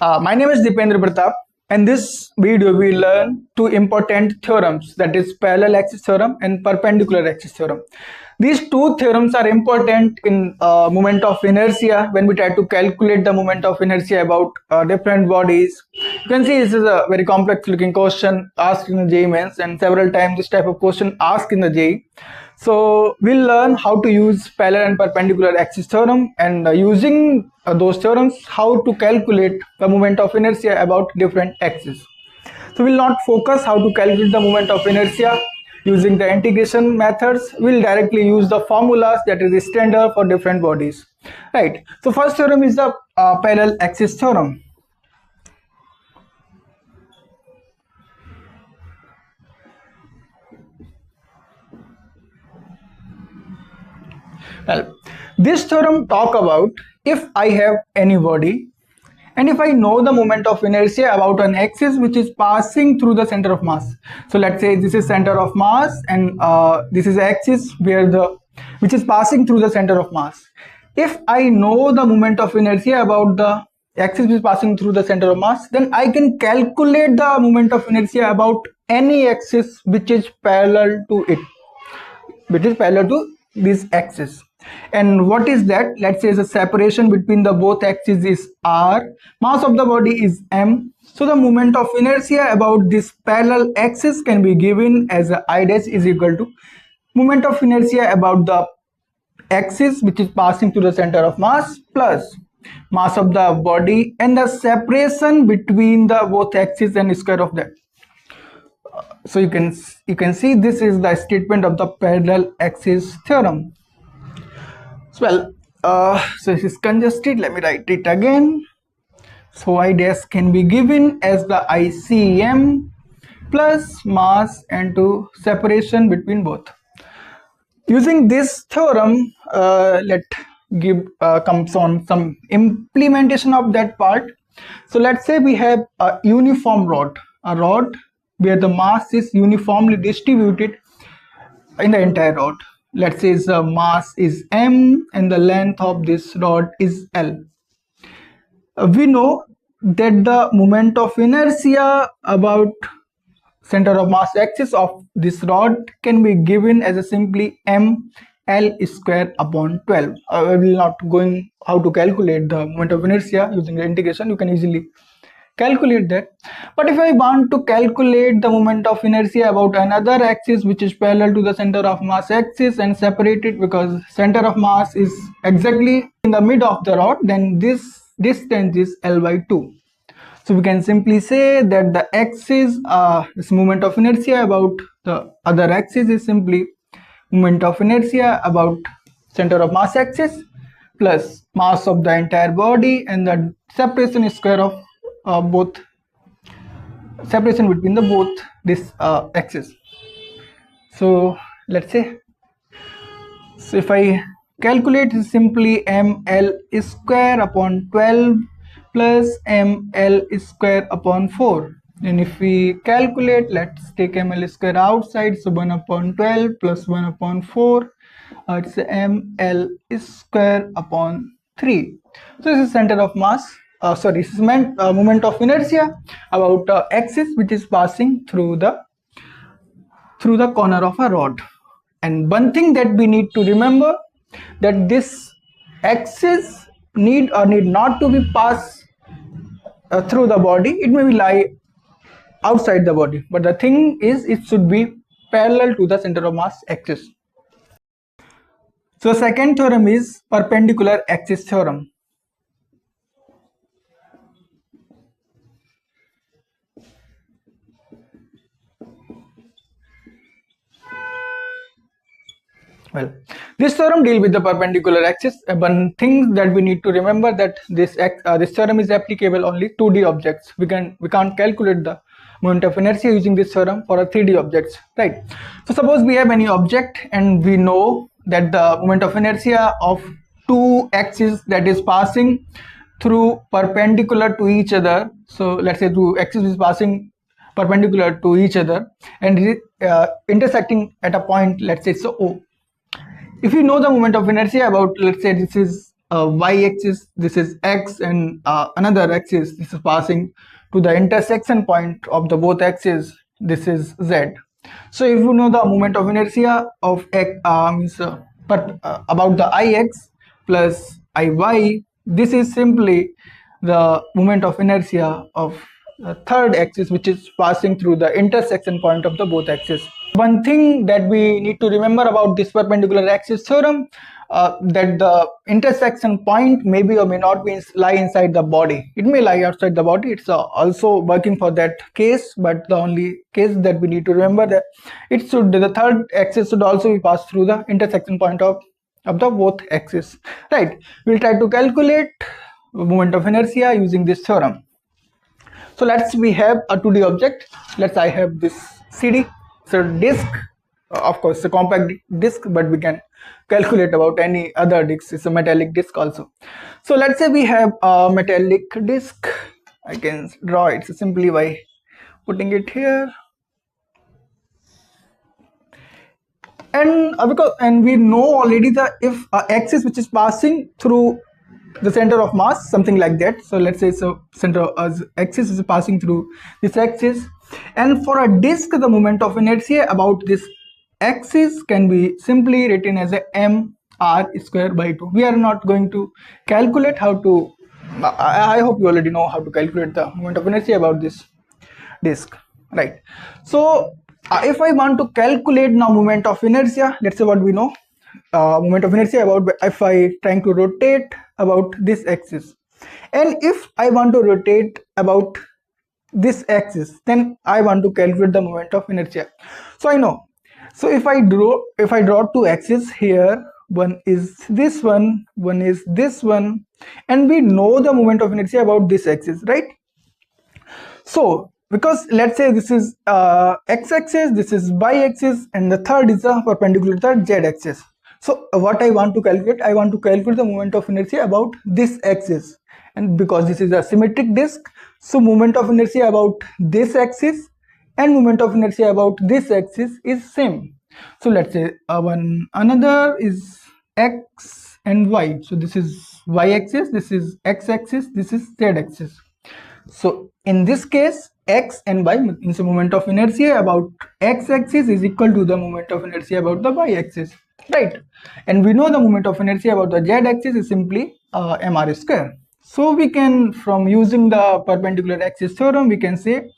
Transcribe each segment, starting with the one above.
My name is Dipendra Pratap. In this video, we learn two important theorems, that is parallel axis theorem and perpendicular axis theorem. These two theorems are important in moment of inertia when we try to calculate the moment of inertia about different bodies. You can see this is a very complex looking question asked in the JEE Mains, and several times this type of question asked in the JEE. So we'll learn how to use parallel and perpendicular axis theorem, and using those theorems, how to calculate the moment of inertia about different axes. So we'll not focus how to calculate the moment of inertia using the integration methods. We'll directly use the formulas that is standard for different bodies. Right. So first theorem is the parallel axis theorem. Well, this theorem talk about if I have any body and if I know the moment of inertia about an axis which is passing through the center of mass. So let's say this is center of mass, and this is axis which is passing through the center of mass. If I know the moment of inertia about the axis which is passing through the center of mass, then I can calculate the moment of inertia about any axis which is parallel to it, which is parallel to this axis. And what is that? Let's say the separation between the both axes is r, mass of the body is m. So the moment of inertia about this parallel axis can be given as I dash is equal to moment of inertia about the axis which is passing through the center of mass plus mass of the body and the separation between the both axes and square of that. So you can see this is the statement of the parallel axis theorem. Well, so this is congested. Let me write it again. So I dash can be given as the ICM plus mass into separation between both. Using this theorem, let comes on some implementation of that part. So let's say we have a uniform rod, a rod where the mass is uniformly distributed in the entire rod. Let's say the mass is m and the length of this rod is L. We know that the moment of inertia about center of mass axis of this rod can be given as a simply m L square upon 12. I will not going how to calculate the moment of inertia using the integration. You can easily calculate that. But if I want to calculate the moment of inertia about another axis which is parallel to the center of mass axis and separate it, because center of mass is exactly in the mid of the rod, then this distance is L by 2. So we can simply say that the axis, this moment of inertia about the other axis is simply moment of inertia about center of mass axis plus mass of the entire body and the separation square of both separation between the both this axis. So let's say, so if I calculate, is simply ml square upon 12 plus ml square upon 4. And if we calculate, let's take ml square outside, so 1 upon 12 plus 1 upon 4, it's ml square upon 3. So this is center of mass. This is moment of inertia about axis which is passing through the corner of a rod. And one thing that we need to remember, that this axis need or need not to be passed through the body. It may be lie outside the body, but the thing is it should be parallel to the center of mass axis. So second theorem is perpendicular axis theorem. Well, this theorem deals with the perpendicular axis. One thing that we need to remember, that this theorem is applicable only 2D objects. We can't calculate the moment of inertia using this theorem for a 3D objects, right? So suppose we have any object and we know that the moment of inertia of two axes that is passing through perpendicular to each other. So let's say two axes is passing perpendicular to each other and intersecting at a point, let's say so O. If you know the moment of inertia about, let's say this is y-axis, this is x, and another axis, this is passing to the intersection point of the both axes, this is z. So if you know the moment of inertia of x about the ix plus iy, this is simply the moment of inertia of the third axis, which is passing through the intersection point of the both axes. One thing that we need to remember about this perpendicular axis theorem, that the intersection point may be or may not be lie inside the body. It may lie outside the body. It's also working for that case, but the only case that we need to remember that the third axis should also be passed through the intersection point of the both axes. Right? We'll try to calculate moment of inertia using this theorem. So we have a 2D object. I have this CD. So disk, of course, it's a compact disk, but we can calculate about any other disk. It's a metallic disk also. So let's say we have a metallic disk. I can draw it simply by putting it here. And we know already that if axis which is passing through the center of mass, something like that. So let's say axis is passing through this axis, and for a disk the moment of inertia about this axis can be simply written as a mr square by 2. We are not going to calculate how to, I hope you already know how to calculate the moment of inertia about this disk, right? So if I want to calculate now moment of inertia, let's say what we know, moment of inertia about if I trying to rotate about this axis, and if I want to rotate about this axis, then I want to calculate the moment of inertia. So I know, so if I draw two axes here, one is this one is this one, and we know the moment of inertia about this axis, right? So because let's say this is x-axis, this is y-axis, and the third is the perpendicular to z-axis. So what I want to calculate, I want to calculate the moment of inertia about this axis, and because this is a symmetric disk, so moment of inertia about this axis and moment of inertia about this axis is same. So let's say another is x and y. So this is y-axis, this is x-axis, this is z-axis. So in this case, x and y means the moment of inertia about x-axis is equal to the moment of inertia about the y-axis, right? And we know the moment of inertia about the z-axis is simply mr square. So we can, from using the perpendicular axis theorem, we can say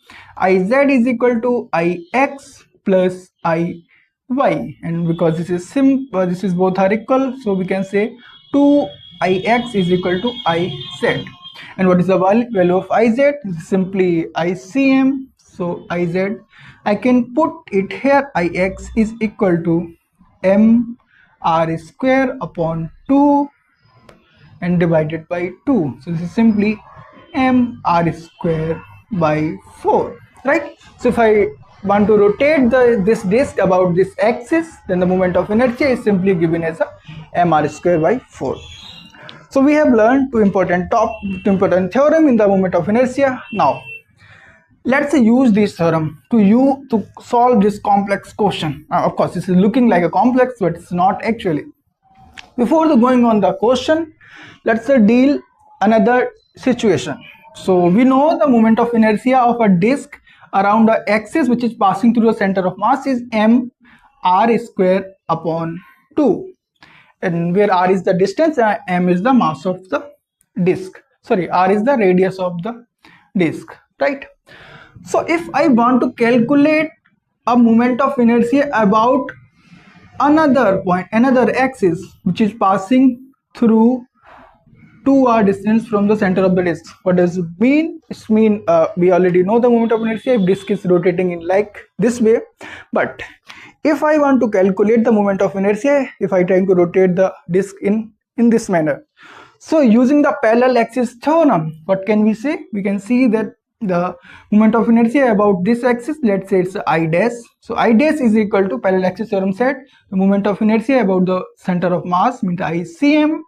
iz is equal to ix plus iy, and because this is both are equal, so we can say 2ix is equal to iz. And what is the value of iz? Simply ICM. So iz, I can put it here, ix is equal to mr square upon 2 and divided by 2. So this is simply mr square by 4, right? So if I want to rotate this disk about this axis, then the moment of inertia is simply given as a mr square by 4. So we have learned two important theorem in the moment of inertia. Now let's use this theorem to solve this complex question. Of course, this is looking like a complex, but it's not actually. Before going on the question, let's deal another situation. So we know the moment of inertia of a disk around the axis which is passing through the center of mass is mr square upon 2. And where r is the distance and m is the mass of the disk. Sorry, r is the radius of the disk, right? So if I want to calculate a moment of inertia about another point, another axis which is passing through 2r distance from the center of the disk, what does it mean? It means we already know the moment of inertia if disk is rotating in like this way. But if I want to calculate the moment of inertia, if I try to rotate the disk in this manner, so using the parallel axis theorem, what can we say? We can see that the moment of inertia about this axis, let's say it's I dash. So I dash is equal to, parallel axis theorem said, the moment of inertia about the center of mass means ICM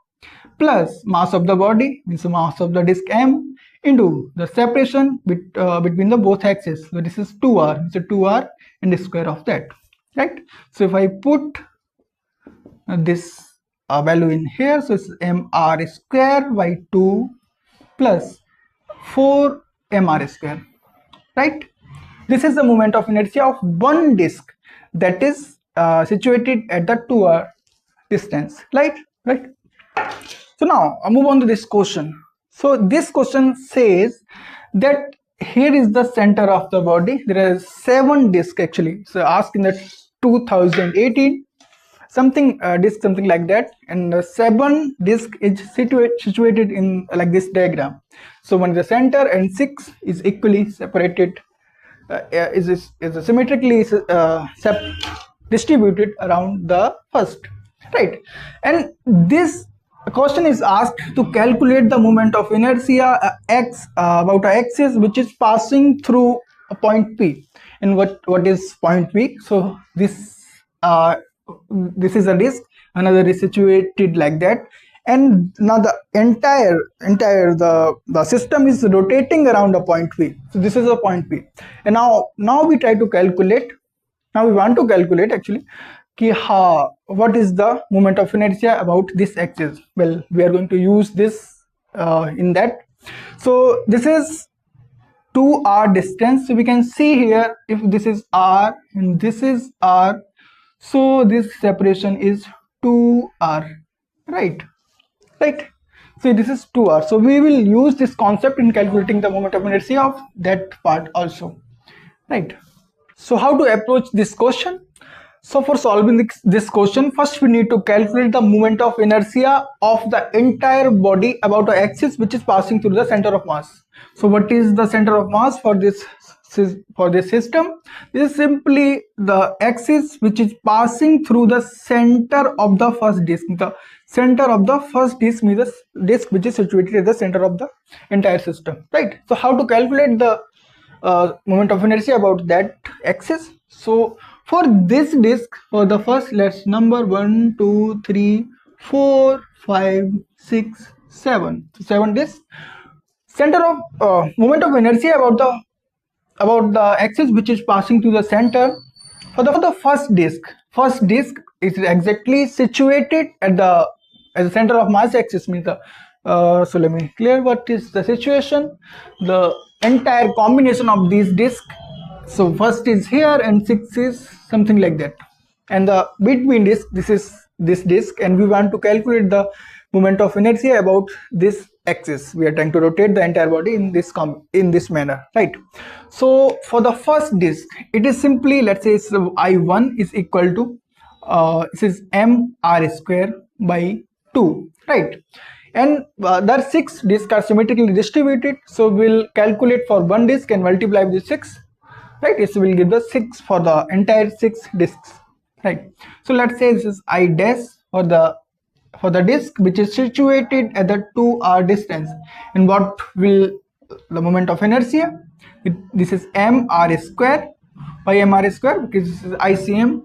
plus mass of the body means the mass of the disk m into the separation between the both axes. So this is 2r, so 2r and the square of that, right? So if I put this value in here, so it's mr square by 2 plus 4 mr square, right? This is the moment of inertia of one disk that is situated at the 2r distance, right? So now I move on to this question. So this question says that here is the center of the body. There are 7 discs actually. So asked in the 2018 something disk, something like that, and 7 disk is situated in like this diagram. So one is the center and 6 is equally separated, is symmetrically distributed around the first, right? And this question is asked to calculate the moment of inertia x about a axis which is passing through a point P. And what is point P? So this is a disk, another is situated like that, and now the entire the system is rotating around a point P. So this is a point P, and now we try to calculate. Now we want to calculate actually what is the moment of inertia about this axis. Well, we are going to use this in that. So this is 2r distance. So we can see here, if this is r and this is r, so this separation is 2r, right? So this is 2r. So we will use this concept in calculating the moment of inertia of that part also, right? So how to approach this question? So for solving this question, first we need to calculate the moment of inertia of the entire body about the axis which is passing through the center of mass. So what is the center of mass for this system? This is simply the axis which is passing through the center of the first disk. The center of the first disk means the disk which is situated at the center of the entire system, right? So how to calculate the moment of inertia about that axis? So for this disk, for the first, let's number 1 2 3 4 5 6 7. So 7 disks. Center of moment of inertia about the axis which is passing through the center for the first disk. First disk is exactly situated at the center of mass axis, means the so let me clear what is the situation. The entire combination of these disks, so first is here and 6 is something like that, and the between disk, this is this disk, and we want to calculate the moment of inertia about this axis. We are trying to rotate the entire body in this manner, right? So for the first disk, it is simply, let's say so I1 is equal to this is mr square by 2, right? And there 6 disks are symmetrically distributed, so we'll calculate for one disk and multiply with 6, right? It will give the 6 for the entire 6 disks, right? So let's say this is I dash for the disk which is situated at the 2r distance, and what will the moment of inertia? This is mr square by mr square, because this is ICM,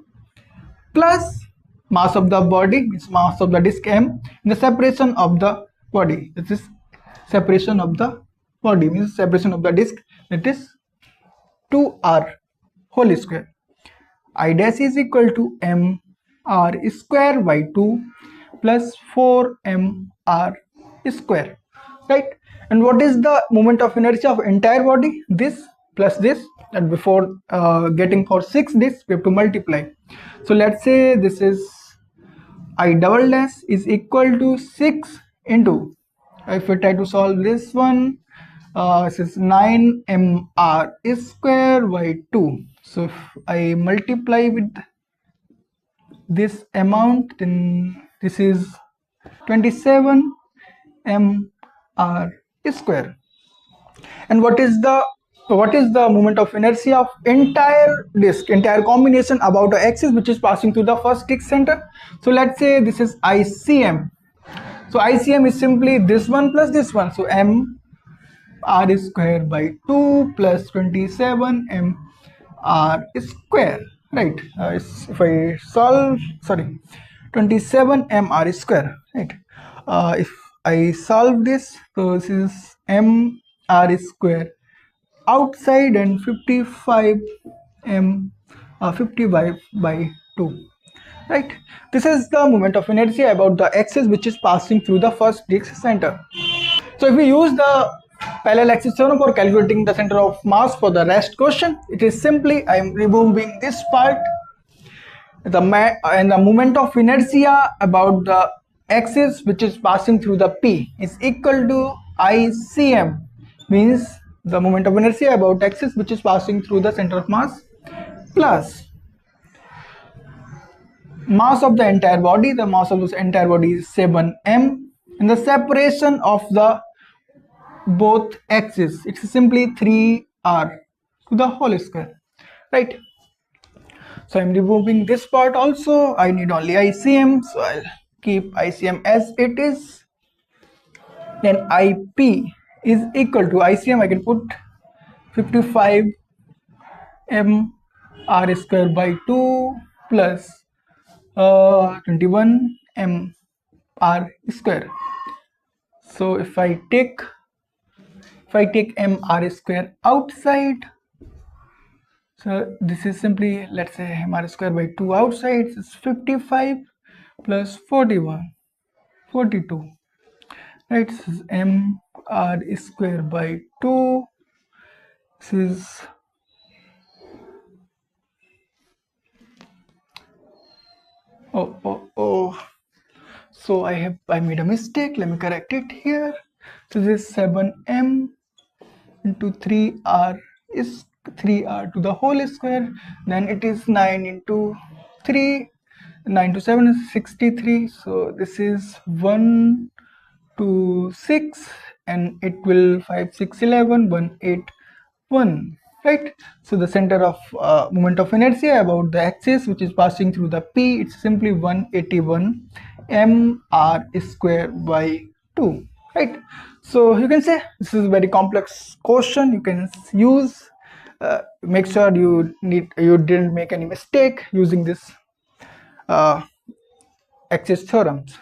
plus mass of the body, means mass of the disk m, and the separation of the body. This is separation of the body, means separation of the disk, that is 2r whole square. I dash is equal to mr square by 2 plus 4mr square, right? And what is the moment of inertia of entire body? This plus this, and before getting for 6 disks we have to multiply. So let's say this is I double dash is equal to 6 into, if we try to solve this one, this is 9mr square by 2. So if I multiply with this amount, then this is 27 mr square. And what is the moment of inertia of entire disk, entire combination about the axis which is passing through the first disk center? So let's say this is ICM. So ICM is simply this one plus this one, so mr square by 2 plus 27 mr square, right? If I solve, 27 mr square, right? If I solve this, so this is mr square outside and 55 55 by 2, right? This is the moment of inertia about the axis which is passing through the first disk center. So if we use the parallel axis theorem for calculating the center of mass for the rest question, it is simply I am removing this part. The moment of inertia about the axis which is passing through the P is equal to ICM, means the moment of inertia about axis which is passing through the center of mass, plus mass of the entire body. The mass of this entire body is 7m, and the separation of the both axes, it's simply 3r to the whole square, right? So I'm removing this part also. I need only ICM, so I'll keep ICM as it is. Then IP is equal to ICM. I can put 55 m r square by 2 plus 21 m r square. So if I take m r square outside, so this is simply, let's say, m r square by 2 outside is 55 plus 41, 42, right? This is m r square by 2. This is so I made a mistake. Let me correct it here. So this is 7m into 3r is 3r to the whole square. Then it is 9 into 3. 9 to 7 is 63. So this is 1 to 6, and it will 5 6 11 1 8 1, right? So the center of moment of inertia about the axis which is passing through the P, it's simply 181 m/r square by 2, right? So you can say this is a very complex question. You can use make sure you didn't make any mistake using this axis theorems.